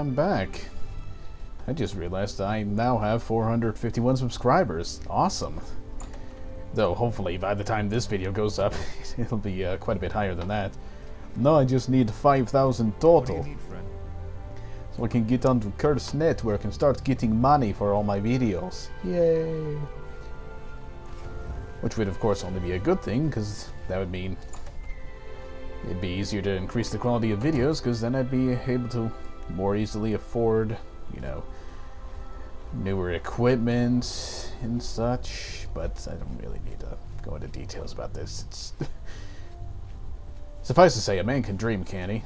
I'm back. I just realized I now have 451 subscribers. Awesome. Though, hopefully, by the time this video goes up, it'll be quite a bit higher than that. No, I just need 5,000 total. What do you need, friend? So I can get onto Curse Network and start getting money for all my videos. Yay! Which would, of course, only be a good thing, because that would mean it'd be easier to increase the quality of videos, because then I'd be able to more easily afford, you know, newer equipment and such. But I don't really need to go into details about this. It's suffice to say, a man can dream, can't he?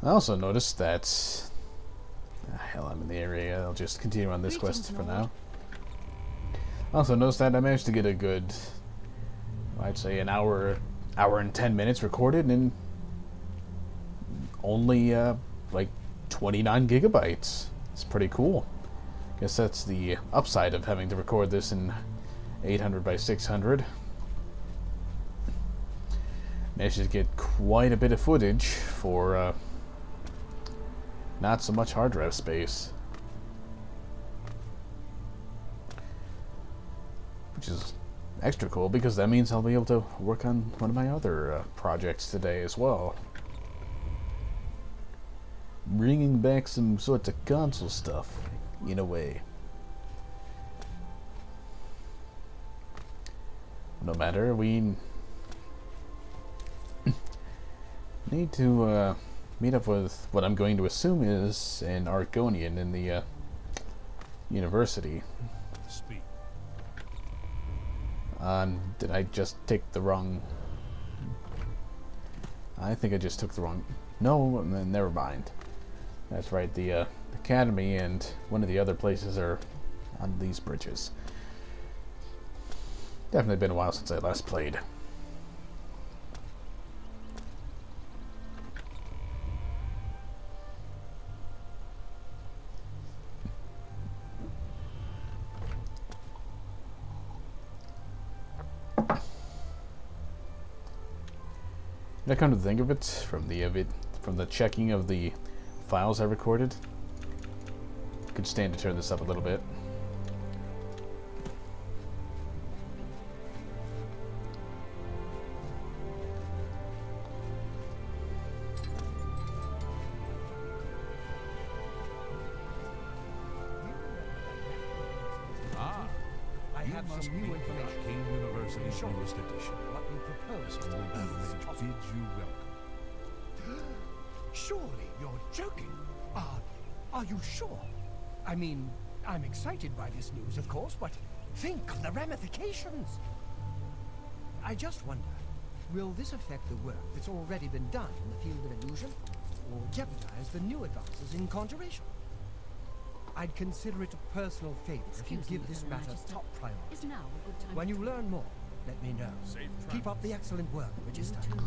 I also noticed that... hell, I'm in the area. I'll just continue on this quest for now. I also noticed that I managed to get a good, I'd say an hour and 10 minutes recorded in only like 29 gigabytes. It's pretty cool. Guess that's the upside of having to record this in 800 by 600. Managed to get quite a bit of footage for not so much hard drive space. Which is extra cool because that means I'll be able to work on one of my other projects today as well. Bringing back some sorts of console stuff, in a way. No matter, we need to meet up with what I'm going to assume is an Argonian in the university. Speak. Did I just take the wrong... I think I just took the wrong... No, never mind. That's right, the academy and one of the other places are on these bridges. Definitely been a while since I last played. I come to think of it, from the checking of the files I recorded, could stand to turn this up a little bit. I have some new information. King University's newest edition. What you propose So to old me Village is bids you welcome. Surely you're joking. Are you sure? I mean, I'm excited by this news, of course, but think of the ramifications. I just wonder, will this affect the work that's already been done in the field of illusion, or jeopardize the new advances in conjuration? I'd consider it a personal favor if you give this matter top priority. Is now a good time When to you learn more, let me know. Safe Keep up travels. the excellent work, Magister. You too.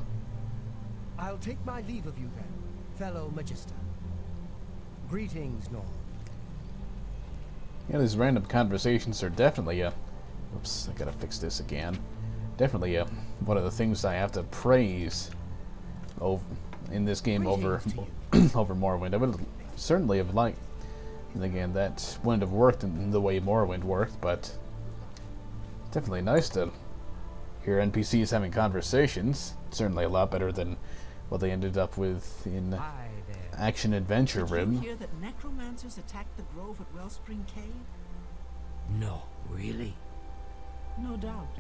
I'll take my leave of you then, fellow Magister. Greetings, Norm. Yeah, these random conversations are definitely oops, I gotta fix this again. Definitely one of the things I have to praise over in this game over over Morrowind. I would certainly have liked, and again, that wouldn't have worked in the way Morrowind worked, but definitely nice to hear NPCs having conversations. Certainly a lot better than what they ended up with in Hi there. Action Adventure Did you Rim. hear that necromancers attacked the grove at Wellspring Cave? No, really? No doubt.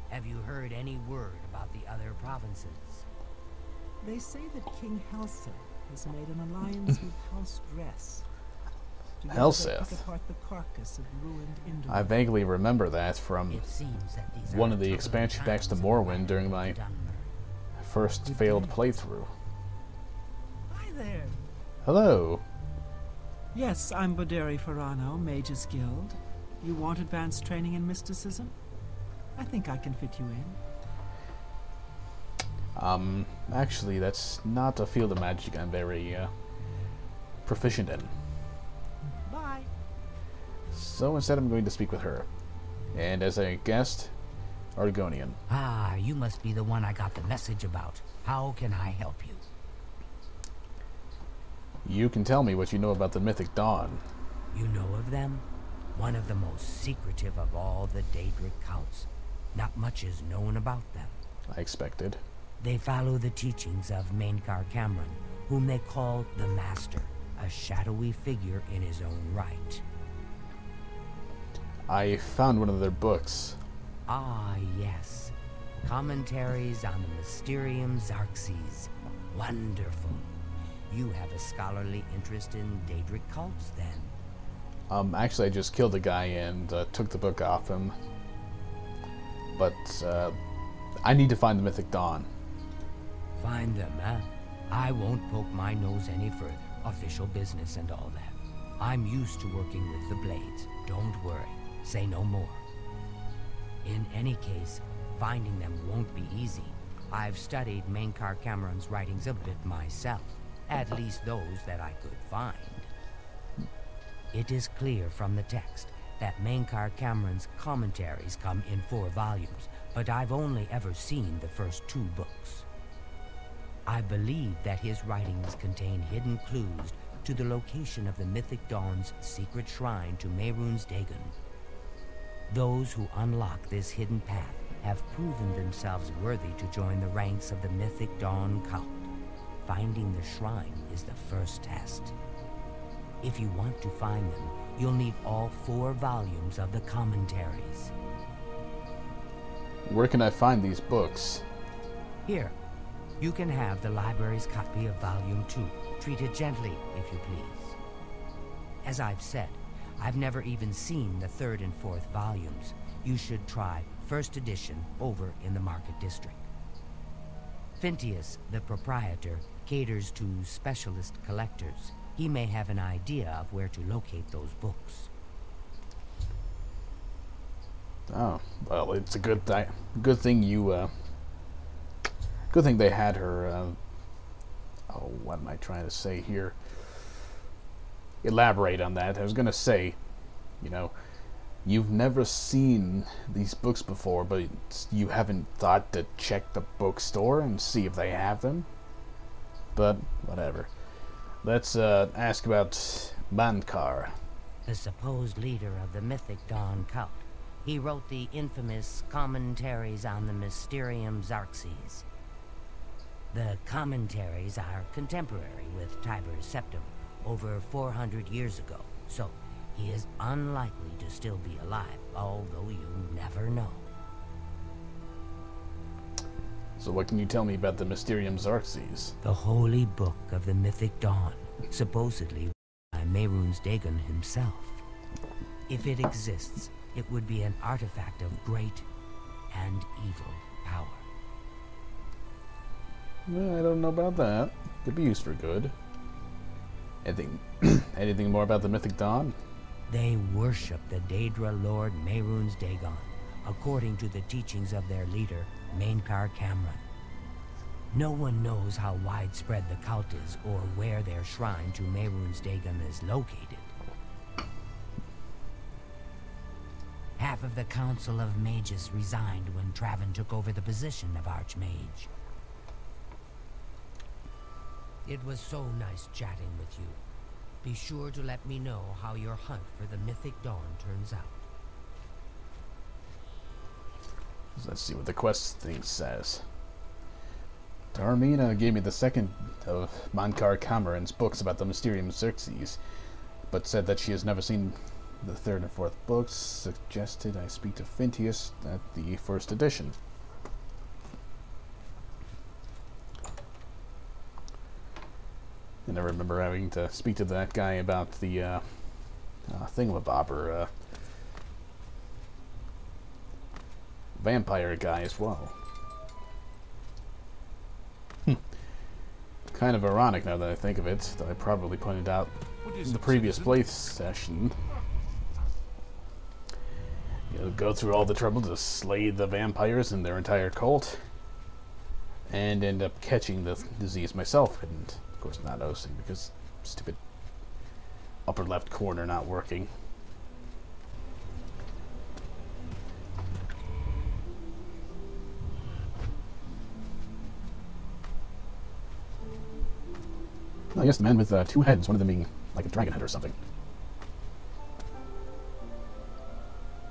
Have you heard any word about the other provinces? They say that King Helseth has made an alliance with House Dress. Together they Helseth? pick apart the carcass of ruined Indra. I vaguely remember that from It seems that these one are of the troubling expansion packs to times Morrowind in during my Dunmer. first failed playthrough. Hi there. Hello. Yes, I'm Boderi Ferrano, Mage's Guild. You want advanced training in mysticism? I think I can fit you in. Actually, that's not a field of magic I'm very proficient in. Bye. So instead I'm going to speak with her. And as I guessed, Argonian. Ah, you must be the one I got the message about. How can I help you? You can tell me what you know about the Mythic Dawn. You know of them? One of the most secretive of all the Daedric cults. Not much is known about them. I expected. They follow the teachings of Mainkar Cameron, whom they call the Master, a shadowy figure in his own right. I found one of their books. Ah, yes. Commentaries on the Mysterium Xarxes. Wonderful. You have a scholarly interest in Daedric cults, then? Actually, I just killed a guy and took the book off him. But, I need to find the Mythic Dawn. Find them, huh? I won't poke my nose any further. Official business and all that. I'm used to working with the Blades. Don't worry. Say no more. In any case, finding them won't be easy. I've studied Mainkar Cameron's writings a bit myself. At least those that I could find. It is clear from the text that Mainkar Cameron's commentaries come in 4 volumes, but I've only ever seen the first 2 books. I believe that his writings contain hidden clues to the location of the Mythic Dawn's secret shrine to Mehrunes Dagon. Those who unlock this hidden path have proven themselves worthy to join the ranks of the Mythic Dawn cult. Finding the shrine is the first test. If you want to find them, you'll need all 4 volumes of the commentaries. Where can I find these books? Here, you can have the library's copy of Volume 2. Treat it gently, if you please. As I've said, I've never even seen the 3rd and 4th volumes. You should try 1st edition over in the Market District. Phintius, the proprietor, caters to specialist collectors. He may have an idea of where to locate those books. Oh, well, it's a good thing you, good thing they had her, oh, what am I trying to say here? Elaborate on that. I was gonna say, you know, you've never seen these books before, but you haven't thought to check the bookstore and see if they have them? But, whatever. Let's, ask about Mainkar. The supposed leader of the Mythic Dawn cult. He wrote the infamous Commentaries on the Mysterium Xarxes. The commentaries are contemporary with Tiber's Septim, over 400 years ago, so he is unlikely to still be alive, although you never know. So what can you tell me about the Mysterium Xarxes? The holy book of the Mythic Dawn, supposedly by Mehrunes Dagon himself. If it exists, it would be an artifact of great and evil power. Well, I don't know about that. Could be used for good. Anything more about the Mythic Dawn? They worship the Daedra Lord Mehrunes Dagon, according to the teachings of their leader, Mainkar Cameron. No one knows how widespread the cult is or where their shrine to Mehrunes Dagon is located. Half of the Council of Mages resigned when Traven took over the position of Archmage. It was so nice chatting with you. Be sure to let me know how your hunt for the Mythic Dawn turns out. Let's see what the quest thing says. Tarmina gave me the 2nd of Mainkar Cameron's books about the Mysterium Xarxes, but said that she has never seen the 3rd and 4th books. Suggested I speak to Phintius at the 1st edition. And I remember having to speak to that guy about the thingamabobber vampire guy as well. Kind of ironic now that I think of it, that I probably pointed out in the previous play session. You know, go through all the trouble to slay the vampires and their entire cult, and end up catching the disease myself, and of course not noticing because stupid upper left corner not working. Oh, yes, the man with two heads, one of them being like a dragon head or something.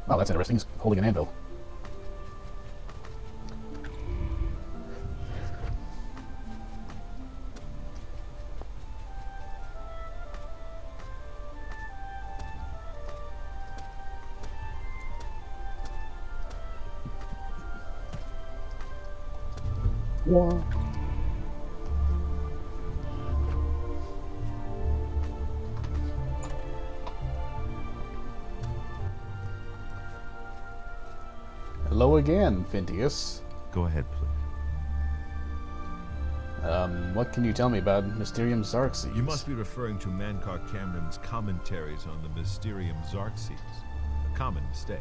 Wow, that's interesting. He's holding an anvil. Whoa. Hello again, Phineas. Go ahead, please. What can you tell me about Mysterium Xarxes? You must be referring to Mankar Cameron's Commentaries on the Mysterium Xarxes. A common mistake.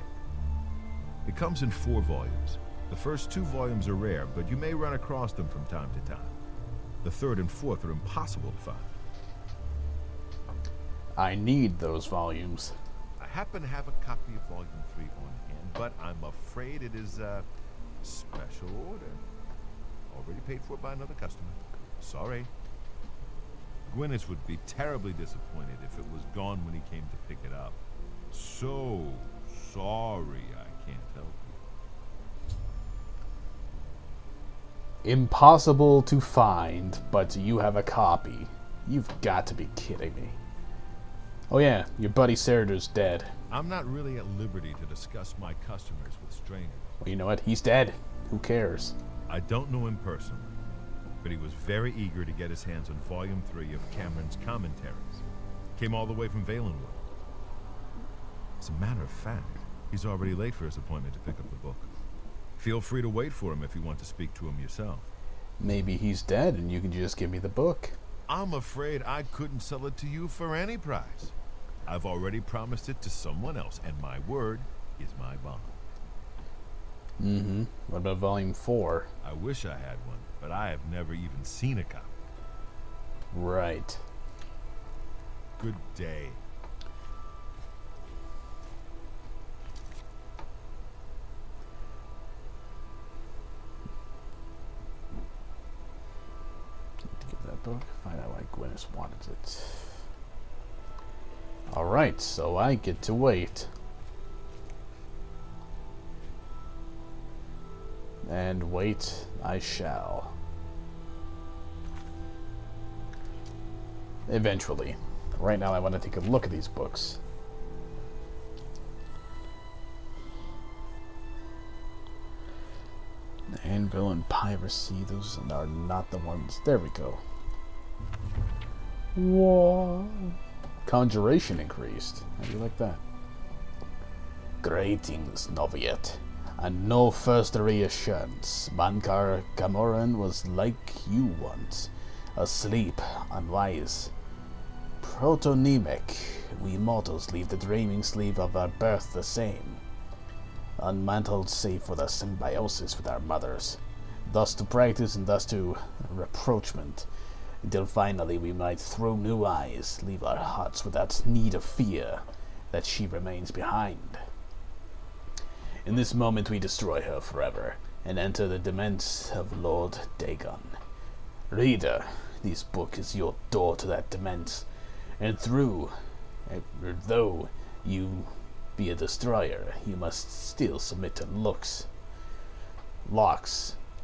It comes in 4 volumes. The first 2 volumes are rare, but you may run across them from time to time. The 3rd and 4th are impossible to find. I need those volumes. I happen to have a copy of Volume 3 on hand, but I'm afraid it is a special order. Already paid for by another customer. Sorry. Gwyneth would be terribly disappointed if it was gone when he came to pick it up. So sorry I can't help you. Impossible to find, but you have a copy. You've got to be kidding me. Oh yeah, your buddy Saradar's dead. I'm not really at liberty to discuss my customers with strangers. Well, you know what? He's dead. Who cares? I don't know him personally, but he was very eager to get his hands on Volume 3 of Cameron's Commentaries. Came all the way from Valenwood. As a matter of fact, he's already late for his appointment to pick up the book. Feel free to wait for him if you want to speak to him yourself. Maybe he's dead and you can just give me the book. I'm afraid I couldn't sell it to you for any price. I've already promised it to someone else, and my word is my bond. Mm-hmm. What about Volume 4? I wish I had one, but I have never even seen a copy. Right. Good day. Give that book. Find out why Gwyneth wanted it. Alright, so I get to wait. And wait I shall. Eventually. Right now I want to take a look at these books. Anvil and Piracy, those are not the ones. There we go. Whoa. Conjuration increased. How do you like that? Greetings, Noviet. And no first reassurance. Mankar Cameron was like you once. Asleep, unwise. Protonymic. We mortals leave the dreaming sleep of our birth the same. Unmantled save for the symbiosis with our mothers. Thus to practice and thus to reproachment. Until finally we might throw new eyes, leave our hearts without need of fear that she remains behind. In this moment we destroy her forever, and enter the demesne of Lord Dagon. Reader, this book is your door to that demesne, and though you be a destroyer, you must still submit to locks.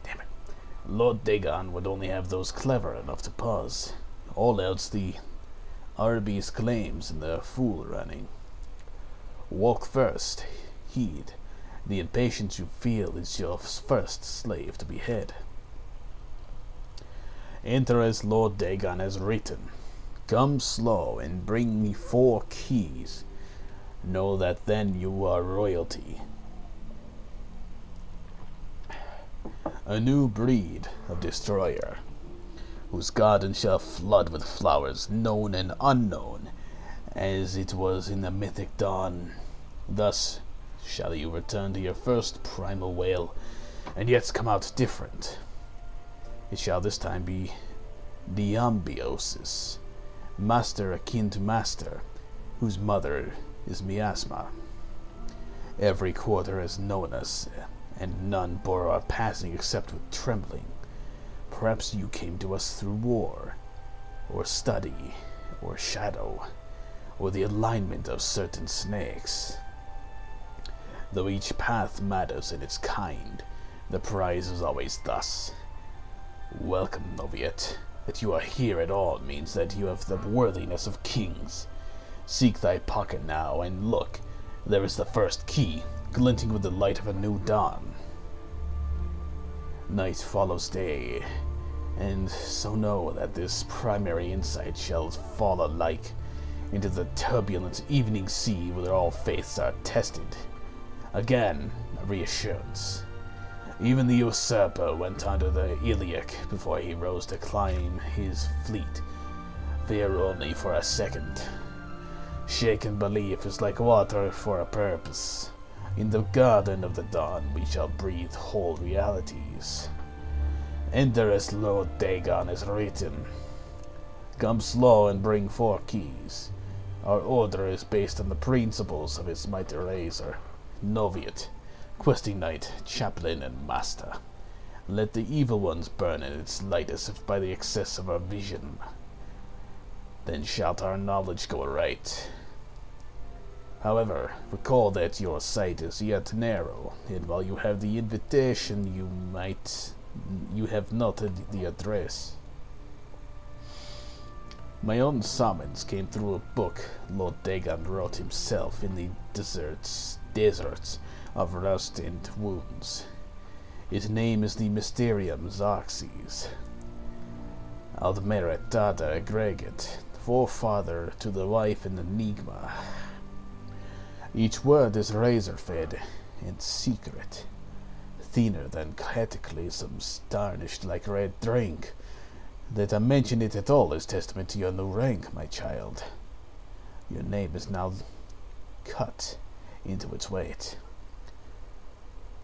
Damn it. Lord Dagon would only have those clever enough to pause. All else the Arby's claims and the fool running. Walk first, heed. The impatience you feel is your first slave to behead. Enter as Lord Dagon has written. Come slow and bring me 4 keys. Know that then you are royalty. A new breed of destroyer, whose garden shall flood with flowers known and unknown, as it was in the mythic dawn. Thus shall you return to your first primal wail, and yet come out different. It shall this time be Diambiosis, master akin to master, whose mother is miasma. Every quarter has known us, and none bore our passing except with trembling. Perhaps you came to us through war, or study, or shadow, or the alignment of certain snakes. Though each path matters in its kind, the prize is always thus. Welcome, Noviet. That you are here at all means that you have the worthiness of kings. Seek thy pocket now, and look, there is the first key, glinting with the light of a new dawn. Night follows day, and so know that this primary insight shall fall alike into the turbulent evening sea where all faiths are tested. Again, a reassurance. Even the usurper went under the Iliac before he rose to climb his fleet, fear only for a second. Shaken belief is like water for a purpose. In the garden of the dawn we shall breathe whole realities. Enter as Lord Dagon is written. Come slow and bring 4 keys. Our order is based on the principles of his mighty razor. Noviet, questing knight, chaplain, and master. Let the evil ones burn in its light as if by the excess of our vision. Then shalt our knowledge go aright. However, recall that your sight is yet narrow, and while you have the invitation, you have not the address. My own summons came through a book Lord Dagon wrote himself in the deserts of rust and wounds. His name is the Mysterium Xarxes. Aldmeret Dada Egregit, forefather to the wife in Enigma. Each word is razor-fed and secret, thinner than cataclysms, tarnished like red drink. That I mention it at all is testament to your new rank, my child. Your name is now cut into its weight.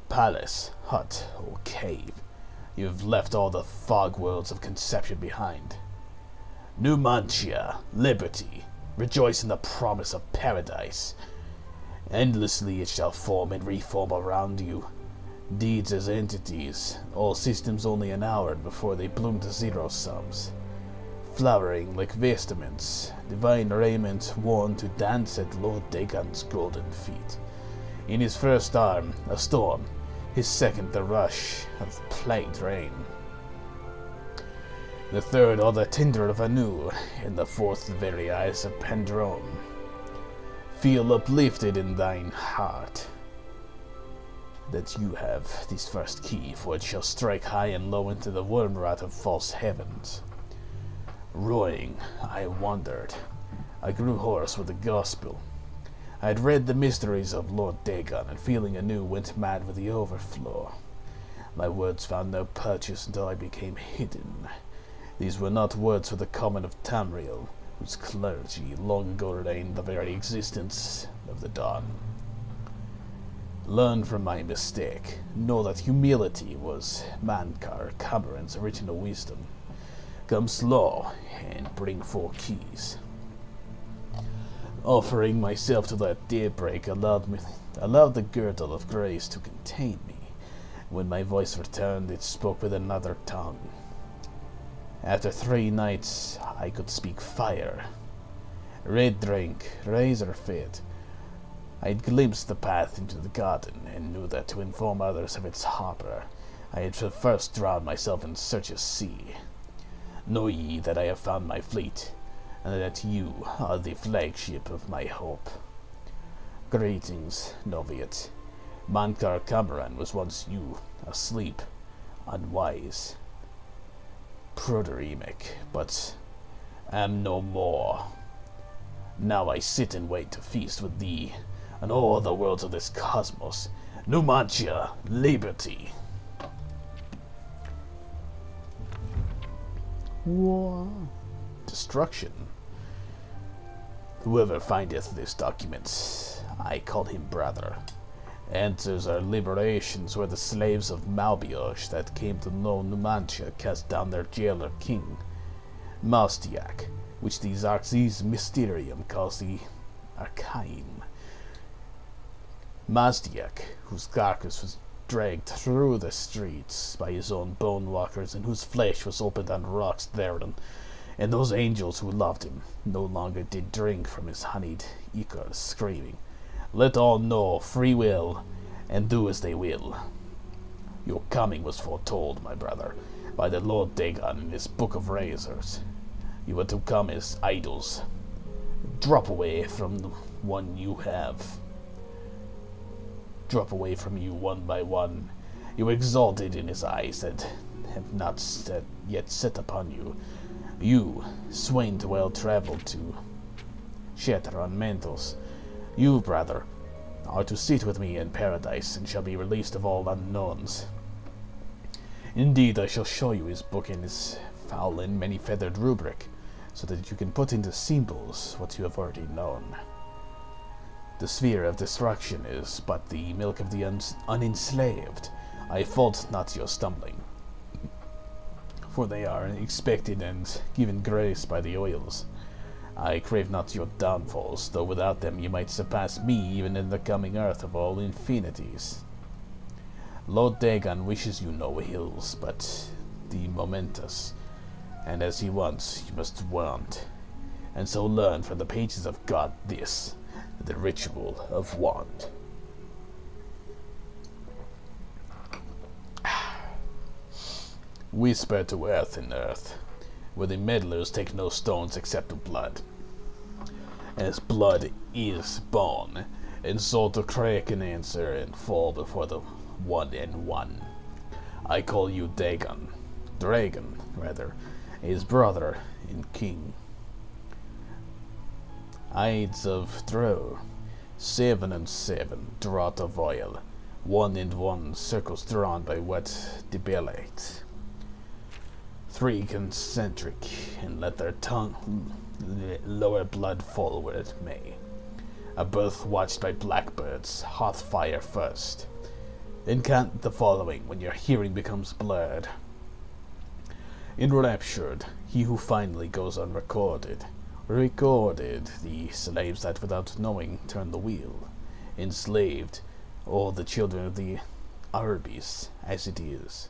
Palace, hut, or cave, you have left all the fog worlds of conception behind. Numantia, liberty, rejoice in the promise of paradise. Endlessly it shall form and reform around you. Deeds as entities, all systems only an hour before they bloom to zero sums. Flowering like vestments, divine raiment worn to dance at Lord Dagon's golden feet. In his first arm, a storm, his second the rush of plagued rain. The third all the tinder of Anu, and the fourth the very eyes of Pendrome. Feel uplifted in thine heart that you have this first key, for it shall strike high and low into the wormrot of false heavens. Roaring, I wandered. I grew hoarse with the gospel. I had read the mysteries of Lord Dagon, and feeling anew went mad with the overflow. My words found no purchase until I became hidden. These were not words for the common of Tamriel, whose clergy long ago ordained the very existence of the dawn. Learn from my mistake. Know that humility was Mankar Cameron's original wisdom. Come slow and bring 4 keys. Offering myself to that daybreak allowed the girdle of grace to contain me. When my voice returned, it spoke with another tongue. After 3 nights, I could speak fire. Red drink, razor fed. I had glimpsed the path into the garden, and knew that to inform others of its harbor, I had first drowned myself in search of sea. Know ye that I have found my fleet, and that you are the flagship of my hope. Greetings, Noviet. Mankar Cameron was once you, asleep, unwise. Proderemic, but am no more. Now I sit and wait to feast with thee, and all the worlds of this cosmos. Numantia, liberty. War. Destruction. Whoever findeth this document, I call him brother. Answers our liberations were the slaves of Malbiosh that came to know Numantia cast down their jailer king, Maustiak, which the Xarxes Mysterium calls the Archaim. Maustiak, whose carcass was dragged through the streets by his own bone walkers, and whose flesh was opened on rocks therein, And those angels who loved him no longer did drink from his honeyed ichor, screaming, "Let all know free will, and do as they will." Your coming was foretold, my brother, by the Lord Dagon in his Book of Razors. You were to come as idols. Drop away from the one you have. Drop away from you one by one. You exalted in his eyes that have not yet set upon you. You, swain to well-traveled to shatter on mantles. You, brother, are to sit with me in paradise, and shall be released of all unknowns. Indeed, I shall show you his book in his foul and many-feathered rubric, so that you can put into symbols what you have already known. The sphere of destruction is but the milk of the unenslaved. I fault not your stumbling, for they are expected and given grace by the oils. I crave not your downfalls, though without them you might surpass me even in the coming earth of all infinities. Lord Dagon wishes you no ills, but the momentous, and as he wants, you must want, and so learn from the pages of God this, the ritual of want. Whisper to earth and earth, where the meddlers take no stones except blood. As blood is bone, and so to crack and answer and fall before the one and one. I call you Dagon, Dragon, rather, his brother and king. Ides of Drow, 7 and 7, draught of oil, 1 and 1, circles drawn by wet debellate. 3 concentric, and let their tongue lower blood fall where it may. A birth watched by blackbirds, hot fire first. Then count the following when your hearing becomes blurred. Enraptured, he who finally goes unrecorded. Recorded, the slaves that without knowing turn the wheel. Enslaved, all the children of the Arbis, as it is.